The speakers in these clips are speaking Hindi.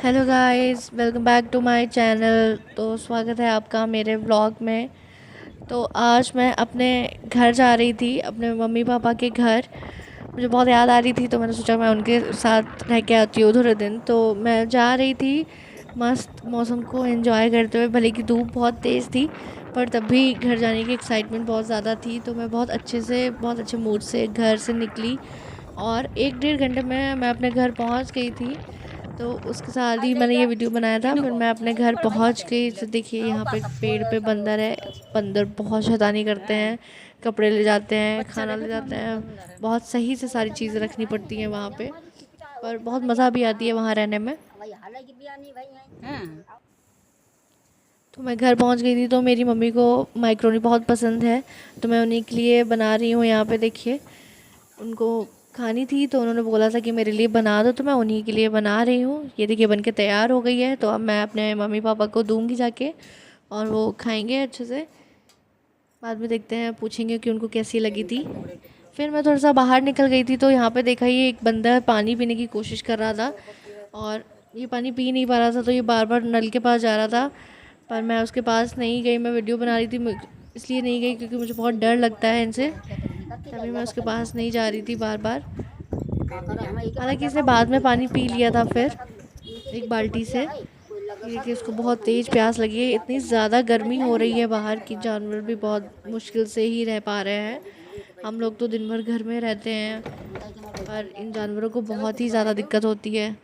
Hello guys, welcome back to my channel. तो स्वागत है आपका मेरे व्लॉग में। तो आज मैं अपने घर जा रही थी, अपने मम्मी पापा के घर। मुझे बहुत याद आ रही थी तो मैंने सोचा मैं उनके साथ रह के आती हूँ थोड़े दिन। तो मैं जा रही थी मस्त मौसम को एंजॉय करते हुए, भले कि धूप बहुत तेज़ थी पर तब भी घर जाने की एक्साइटमेंट बहुत ज़्यादा थी। तो मैं बहुत अच्छे मूड से घर से निकली और 1 डेढ़ घंटे में मैं अपने घर पहुँच गई थी। तो उसके साथ ही मैंने ये वीडियो बनाया था। फिर मैं अपने घर पहुंच गई तो देखिए यहाँ पे पेड़ पे बंदर है। बंदर बहुत शैतानी करते हैं, कपड़े ले जाते हैं, खाना ले जाते हैं। बहुत सही से सारी चीज़ें रखनी पड़ती हैं वहाँ पे, पर बहुत मज़ा भी आती है वहाँ रहने में। तो मैं घर पहुँच गई थी तो मेरी मम्मी को माइक्रोनी बहुत पसंद है, तो मैं उन्हीं के लिए बना रही हूँ। यहाँ पे देखिए, उनको खानी थी तो उन्होंने बोला था कि मेरे लिए बना दो, तो मैं उन्हीं के लिए बना रही हूँ। ये देखिए बन के तैयार हो गई है, तो अब मैं अपने मम्मी पापा को दूंगी जाके और वो खाएंगे अच्छे से। बाद में देखते हैं, पूछेंगे कि उनको कैसी लगी थी। फिर मैं थोड़ा सा बाहर निकल गई थी तो यहाँ पे देखा, ये एक बंदा पानी पीने की कोशिश कर रहा था और ये पानी पी नहीं पा रहा था, तो ये बार बार नल के पास जा रहा था। पर मैं उसके पास नहीं गई, मैं वीडियो बना रही थी इसलिए नहीं गई क्योंकि मुझे बहुत डर लगता है इनसे। तभी मैं उसके पास नहीं जा रही थी बार बार। हालांकि इसने बाद में पानी पी लिया था फिर एक बाल्टी से। ये देखिए, उसको बहुत तेज़ प्यास लगी है। इतनी ज़्यादा गर्मी हो रही है बाहर कि जानवर भी बहुत मुश्किल से ही रह पा रहे हैं। हम लोग तो दिन भर घर में रहते हैं, पर इन जानवरों को बहुत ही ज़्यादा दिक्कत होती है।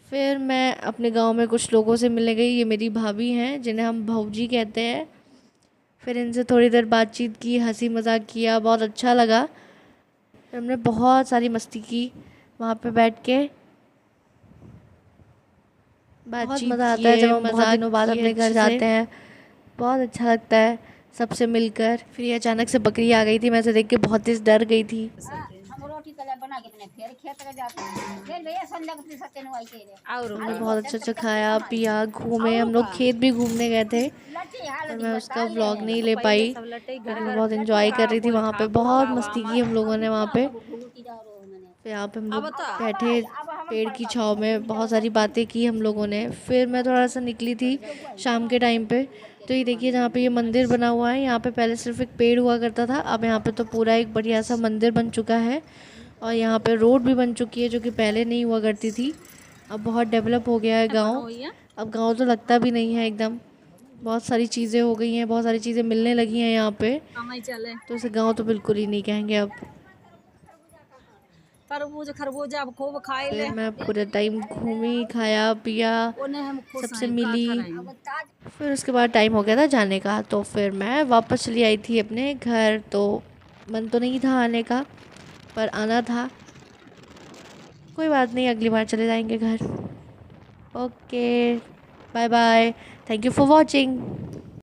फिर मैं अपने गांव में कुछ लोगों से मिलने गई। ये मेरी भाभी हैं जिन्हें हम भौजी कहते हैं। फिर इनसे थोड़ी देर बातचीत की, हंसी मजाक किया, बहुत अच्छा लगा। फिर हमने बहुत सारी मस्ती की वहाँ पे बैठ के। बहुत मज़ा आता है जब हम बहुत दिनों बाद अपने घर जाते हैं। बहुत अच्छा लगता है सबसे मिलकर। फिर ये अचानक से बकरी आ गई थी, मैं इसे देख के बहुत तेज डर गई थी। हमने बहुत अच्छा खाया पिया, घूमे। हम लोग खेत भी घूमने गए थे पर मैं उसका व्लॉग नहीं ले पाई क्योंकि मैं बहुत इंजॉय कर रही थी वहाँ पे। बहुत मस्ती की हम लोगों ने वहाँ पे। फिर यहाँ पे हम लोग बैठे पेड़ की छाँव में, बहुत सारी बातें की हम लोगों ने। फिर मैं थोड़ा सा निकली थी शाम के टाइम पे। तो ये देखिए, जहाँ पे ये मंदिर बना हुआ है, यहाँ पे पहले सिर्फ एक पेड़ हुआ करता था, अब यहाँ पे तो पूरा एक बढ़िया सा मंदिर बन चुका है। और यहाँ पे रोड भी बन चुकी है जो कि पहले नहीं हुआ करती थी। अब बहुत डेवलप हो गया है गाँव। अब गाँव तो लगता भी नहीं है एकदम। बहुत सारी चीज़ें हो गई हैं, बहुत सारी चीज़ें मिलने लगी हैं यहाँ पे, तो इसे गाँव तो बिल्कुल ही नहीं कहेंगे अब। तरबूज खरबूजा अब खूब खाए ले। फिर मैं पूरे टाइम घूमी, खाया पिया, उन्हें हम खुश सबसे हैं का मिली। करें। फिर उसके बाद टाइम हो गया था जाने का, तो फिर मैं वापस चली आई थी अपने घर। तो मन तो नहीं था आने का, पर आना था। कोई बात नहीं, अगली बार चले जाएंगे घर। Okay, bye bye, thank you for watching.